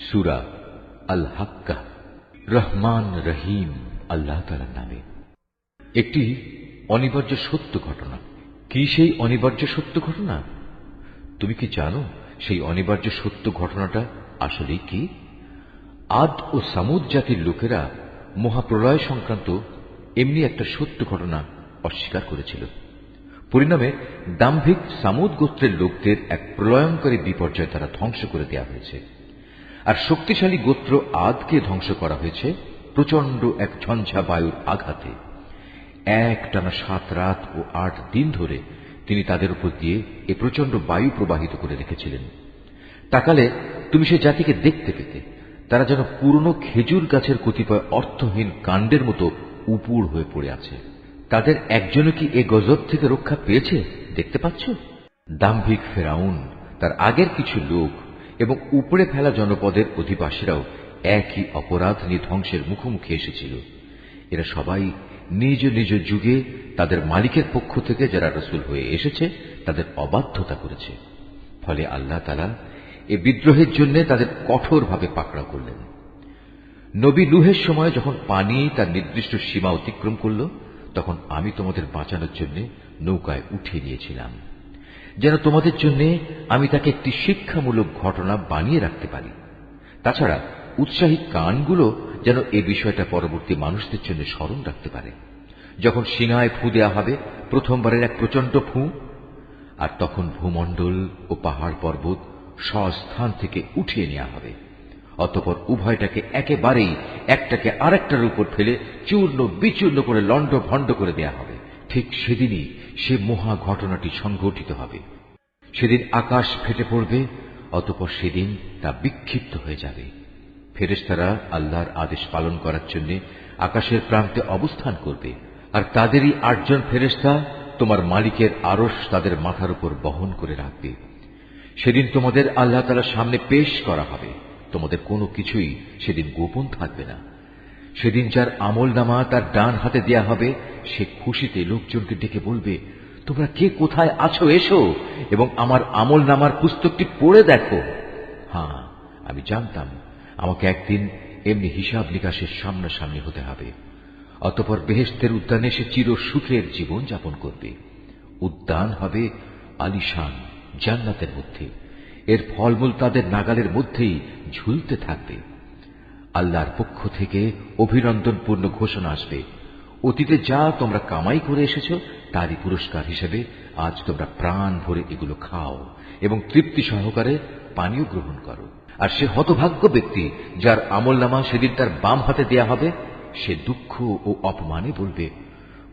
সূরা আল হাক্কাহ। রহমান রহিম আল্লাহ তাআলার নামে। একটি অনিবার্য সত্য ঘটনা। কি সেই অনিবার্য সত্য ঘটনা? তুমি কি জানো সেই অনিবার্য সত্য ঘটনাটা আসলে কি? আদ ও সামুদ জাতির লোকেরা মহাপ্রলয় সংক্রান্ত এমনি একটা সত্য ঘটনা অস্বীকার করেছিল। পরিণামে দাম্ভিক সামুদ গোত্রের লোকদের এক প্রলয়ঙ্করী বিপর্যয় দ্বারা ধ্বংস করে দেওয়া হয়েছে। আর শক্তিশালী গোত্র আদকে ধ্বংস করা হয়েছে প্রচন্ড এক ঝঞ্ঝা বায়ুর আঘাতে। একটানা 7 রাত ও 8 দিন ধরে তিনি তাদের উপর দিয়ে এ প্রচন্ড বায়ু প্রবাহিত করে রেখেছিলেন। তাকালে তুমি সে জাতিকে দেখতে পেতে তারা যেন পুরনো খেজুর গাছের কতিপয় অর্থহীন কাণ্ডের মতো উপুড় হয়ে পড়ে আছে। তাদের একজনও কি এ গজব থেকে রক্ষা পেয়েছে দেখতে পাচ্ছ? দাম্ভিক ফেরাউন, তার আগের কিছু লোক এবং উপড়ে ফেলা জনপদের অধিবাসীরাও একই অপরাধ নিয়ে ধ্বংসের মুখোমুখি এসেছিল। এরা সবাই নিজ নিজ যুগে তাদের মালিকের পক্ষ থেকে যারা রাসূল হয়ে এসেছে তাদের অবাধ্যতা করেছে। ফলে আল্লাহ তাআলা এ বিদ্রোহের জন্য তাদের কঠোরভাবে পাকড়াও করলেন। নবী নূহের সময় যখন পানি তার নির্দিষ্ট সীমা অতিক্রম করল, তখন আমি তোমাদের বাঁচানোর জন্য নৌকায় উঠিয়ে নিয়েছিলাম, যেন তোমাদের জন্য আমি তাকে একটি শিক্ষামূলক ঘটনা বানিয়ে রাখতে পারি। তাছাড়া উৎসাহী কানগুলো যেন এ বিষয়টা পরবর্তী মানুষদের জন্য স্মরণ রাখতে পারে। যখন সিনায় ফু দেয়া হবে প্রথমবারের এক প্রচন্ড ফু, আর তখন ভূমণ্ডল ও পাহাড় পর্বত স্বস্থান থেকে উঠিয়ে নেওয়া হবে। অতঃপর উভয়টাকে একেবারেই একটাকে আরেকটার উপর ফেলে চূর্ণ বিচূর্ণ করে লণ্ড ভণ্ড করে দেয়া হবে। ঠিক সেদিনই সে মহা ঘটনাটি সংঘটিত হবে। সেদিন আকাশ ফেটে পড়বে, অতঃপর সেদিন তা বিক্ষিপ্ত হয়ে যাবে। ফেরেশতারা আল্লাহর আদেশ পালন করার জন্য আকাশের প্রান্তে অবস্থান করবে, আর তাদেরই 8 জন ফেরেশতা তোমার মালিকের আরশ তাদের মাথার উপর বহন করে রাখবে। সেদিন তোমাদের আল্লাহ তাআলার সামনে পেশ করা হবে। তোমাদের কোনো কিছুই সেদিন গোপন থাকবে না। সেদিন যার আমলনামা তার ডান হাতে দেয়া হবে, সে খুশিতে লোকজনকে ডেকে বলবে, তোমরা কে কোথায় আছো, এসো এবং আমার আমলনামার পুস্তকটি পড়ে দেখো। হ্যাঁ, আমি জানতাম আমাকে একদিন এমনি হিসাব নিকাশের সামনাসামনি হতে হবে। অতঃপর বেহেশতের উদ্যানে সে চির সুখের জীবন যাপন করবে। উদ্যান হবে আলিশান জান্নাতের মধ্যে। এর ফলমূল তাদের নাগালের মধ্যেই ঝুলতে থাকবে। আল্লাহর পক্ষ থেকে অভিনন্দনপূর্ণ ঘোষণা আসবে, অতীতে যা তোমরা কামাই করে এসেছ তারই পুরস্কার হিসেবে আজ তোমরা প্রাণ ভরে এগুলো খাও এবং তৃপ্তি সহকারে পানীয় গ্রহণ করো। আর সে হতভাগ্য ব্যক্তি যার আমলনামা সেদিন তার বাম হাতে দেয়া হবে, সে দুঃখ ও অপমানে বলবে,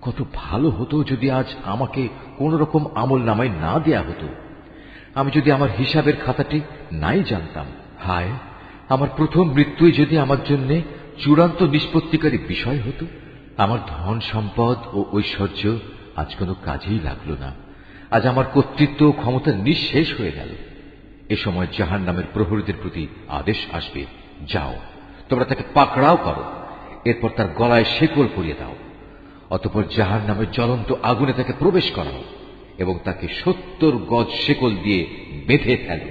কত ভালো হতো যদি আজ আমাকে কোন রকম আমলনামায় না দেয়া হতো। আমি যদি আমার হিসাবের খাতাটি নাই জানতাম। হায়, আমার প্রথম মৃত্যুই যদি আমার জন্য চূড়ান্ত নিষ্পত্তিকারী বিষয় হতো। আমার ধন সম্পদ ও ঐশ্বর্য আজ কোনো কাজেই লাগলো না। আজ আমার কর্তৃত্ব ও ক্ষমতা নিঃশেষ হয়ে গেল। এ সময় জাহান্নামের প্রহরীদের প্রতি আদেশ আসবে, যাও তোমরা তাকে পাকড়াও করো, এরপর তার গলায় শেকল পরিয়ে দাও। অতঃপর জাহান্নামের জ্বলন্ত আগুনে তাকে প্রবেশ করাও এবং তাকে 70 গজ শেকল দিয়ে বেঁধে ফেলো।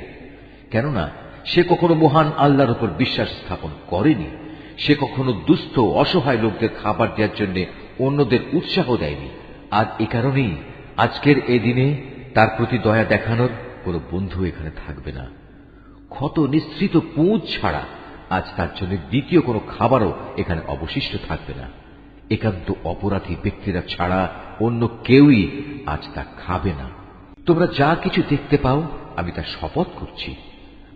কেননা সে কখনো মহান আল্লাহর উপর বিশ্বাস স্থাপন করেনি। সে কখনো দুস্থ অসহায় লোকদের খাবার দেওয়ার জন্য অন্যদের উৎসাহ দেয়নি। আর এ কারণেই আজকের এই দিনে তার প্রতি দয়া দেখানোর কোনো বন্ধু এখানে থাকবে না। ক্ষত নিঃসৃত পুঁজ ছাড়া আজ তার জন্য দ্বিতীয় কোনো খাবারও এখানে অবশিষ্ট থাকবে না। একান্ত অপরাধী ব্যক্তিরা ছাড়া অন্য কেউই আজ তা খাবে না। তোমরা যা কিছু দেখতে পাও আমি তা শপথ করছি,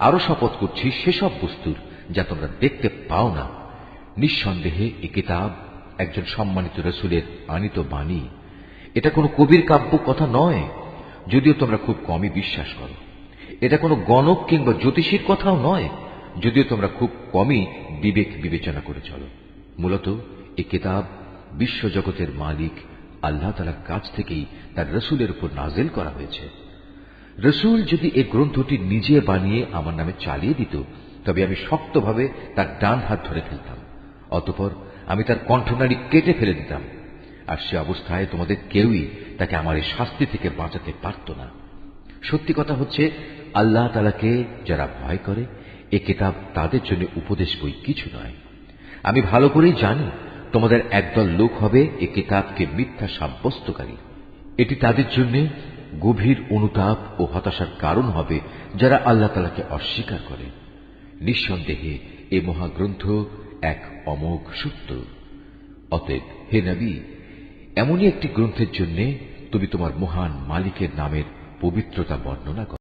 আরো শপথ করছি সেসব বস্তুর যা তোমরা দেখতে পাও না। নিঃসন্দেহে এ কিতাব একজন সম্মানিত রাসূলের আনিত বাণী। এটা কোনো কবির কাব্য কথা নয়, যদিও তোমরা খুব কমই বিশ্বাস করো। এটা কোনো গণক কিংবা জ্যোতিষীর কথাও নয়, যদিও তোমরা খুব কমই বিবেক বিবেচনা করে চলো। মূলত এ কিতাব বিশ্বজগতের মালিক আল্লাহ তাআলার কাছ থেকেই তার রাসূলের উপর নাযিল করা হয়েছে। রাসূল যদি এই গ্রন্থটি নিজে বানিয়ে আমার নামে চালিয়ে দিত, তবে আমি শক্তভাবে তার ডান হাত ধরে ফেলতাম। অতঃপর আমি তার কণ্ঠনালী কেটে ফেলে দিতাম। আর সে অবস্থায় তোমাদের কেউই তাকে আমার এই শাস্তি থেকে বাঁচাতে পারত না। সত্যি কথা হচ্ছে, আল্লাহ তাআলাকে যারা ভয় করে এ কিতাব তাদের জন্য উপদেশ বই কিছু নয়। আমি ভালো করেই জানি তোমাদের একদল লোক হবে এ কিতাবকে মিথ্যা সাব্যস্তকারী। এটি তাদের জন্য গভীর অনুতাপ ও হতাশার কারণ হবে যারা আল্লাহ তাআলাকে অস্বীকার করে। নিঃসন্দেহে এ মহাগ্রন্থ এক অমোঘ সত্য। অতএব হে নবী, এমনই একটি গ্রন্থের জন্য তুমি তোমার মহান মালিকের নামের পবিত্রতা বর্ণনা করো।